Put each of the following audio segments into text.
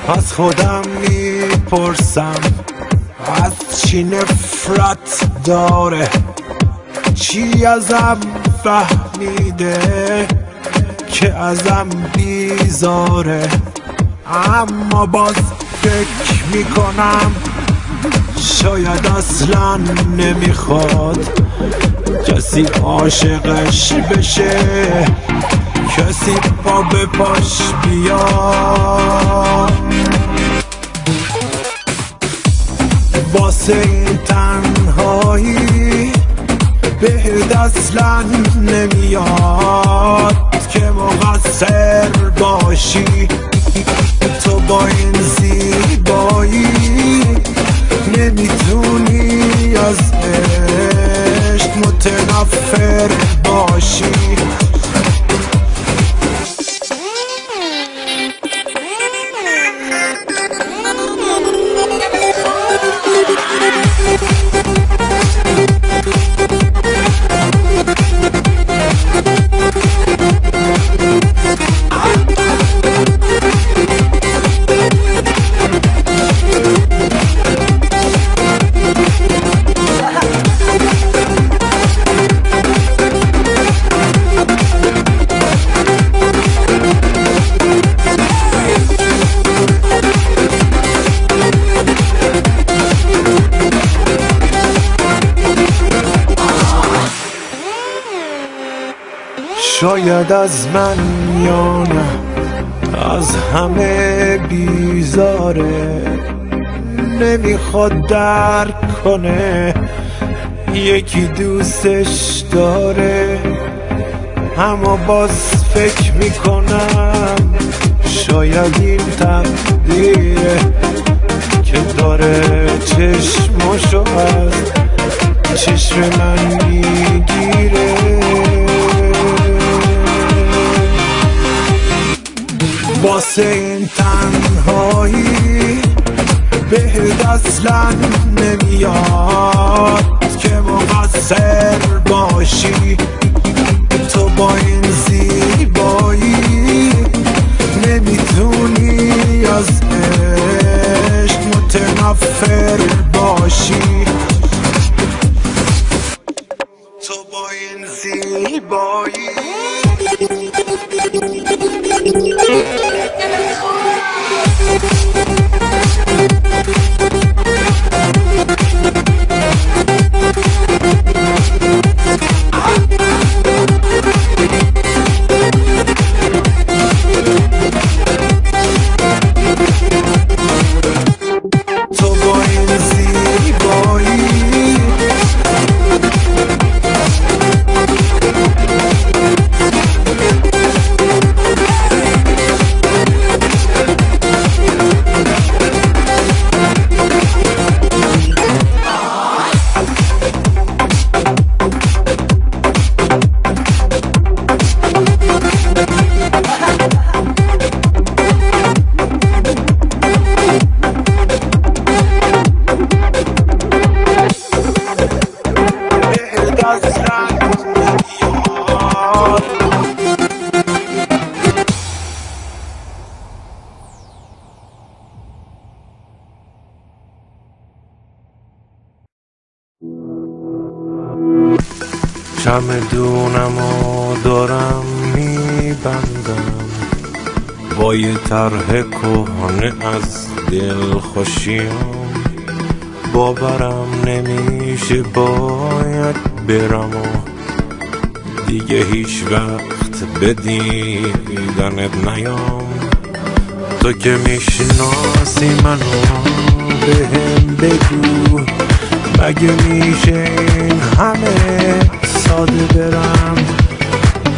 از خودم میپرسم از چی نفرت داره، چی ازم فهمیده که ازم بیزاره. اما باز فکر میکنم شاید اصلا نمیخواد کسی عاشقش بشه، کسی پا به پاش بیاد. واسه این تنهایی بهت اصلا نمیاد که مقصر باشی. تو با این زیبایی نمیتونی از عشق متنفر باشی. شاید از من یا نه از همه بیزاره، نمیخواد درک کنه یکی دوستش داره. اما باز فکر میکنم شاید این تقدیره که داره چشماشو از چشم من میگیره. واسه این تنهایی بهت اصلا نمیاد که مقصر باشی. تو با این زیبایی نمیتونی از عشق متنفر باشی. تو با این زیبایی چمدونمو دارم میبندم با یه طرح کهنه از دل خوشیام. باورم نمیشه باید برم و دیگه هیچ وقت به دیدنت نیام. تو که میشناسی منو بهم بگو مگه میشه این همه ساده برم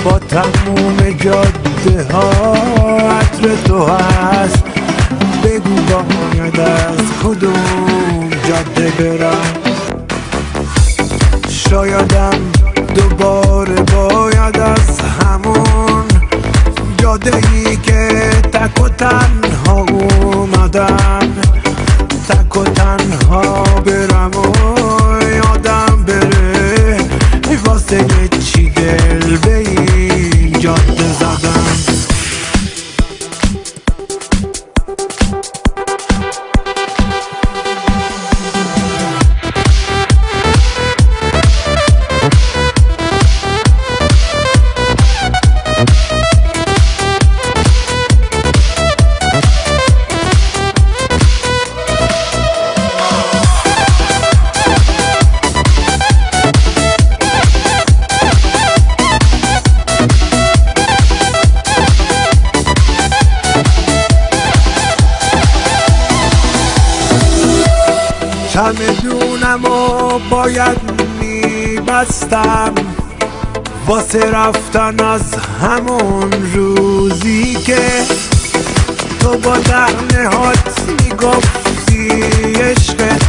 با تموم جاده ها عطر تو هست. بگو باید از کدوم جاده برم. شایدم دوباره باید از همون جاده‌ای که تک و تنها اومدم تک و تنها برم و یادم بره واسه یه چی دل به این جاده زدم. چمدونم و باید میبستم واسه رفتن از همون روزی که تو با دهنهات میگفتی عشقت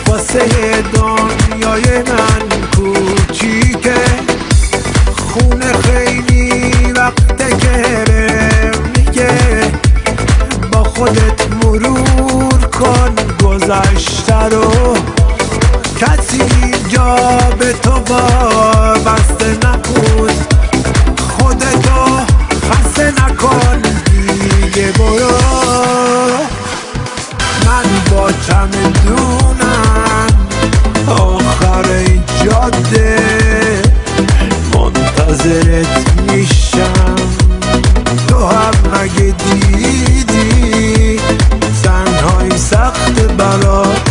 واسه دنیای من کوچیکه. خونه خیلی وقته که میگه با خودت مرور کن گذشته رو، کسی جا به تو وابسته نبود، خودتو خسته نکن دیگه برو. من با چمدونم آخر این جاده منتظرت میشم، تو هم مگه دیدی تنهایی سخت برات،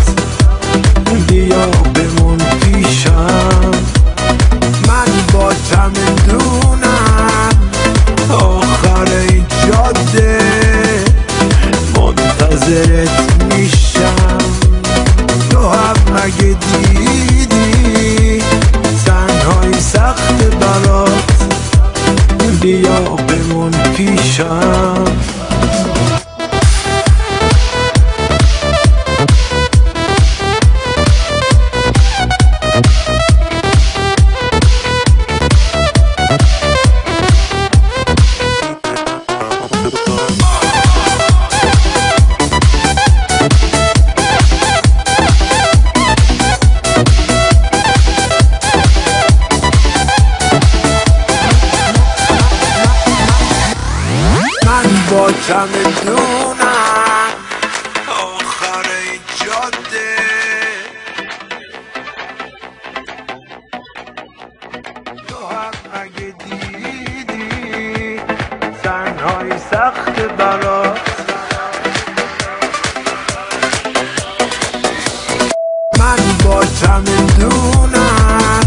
بیا بمون پیشم. من با چمدونم آخر این جاده منتظرت میشم، تو هم مگه دیدی تنهایی سخت برات، بیا بمون پیشم. با چمدونم آخر این جاده تو هم اگه دیدی تنهایی سخت برات، من با چمدونم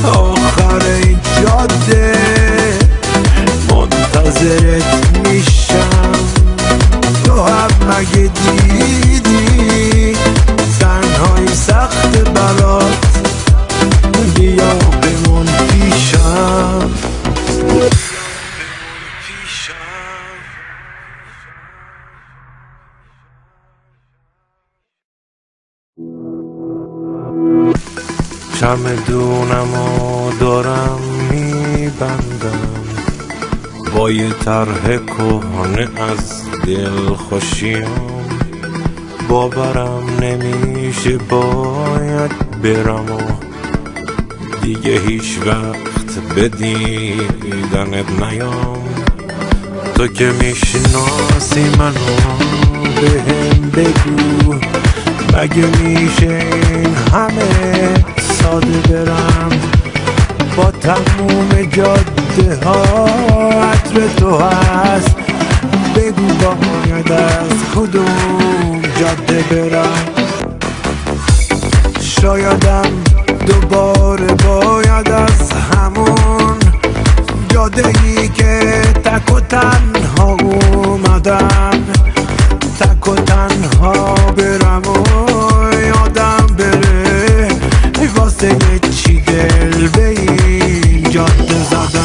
آخر این جاده منتظرت میشم، تو هم مگه دیدی تنهایی سخت برات، بیا بمون پیشم. چمدونم و دارم میبندم با یه طرح کهنه از دل خوشیام، باورم نمیشه باید برم و دیگه هیچ وقت به دیدنت نیام. تو که میشناسی منو بهم بگو مگه میشه این همه ساده برم، با تموم جاده ها عطر تو هست، بگو باید از کدوم جاده برم. شایدم دوباره باید از همون جاده‌ای که تک و تنها اومدم تک و تنها برم و یادم بره واسه چی دل به این جاده زدم.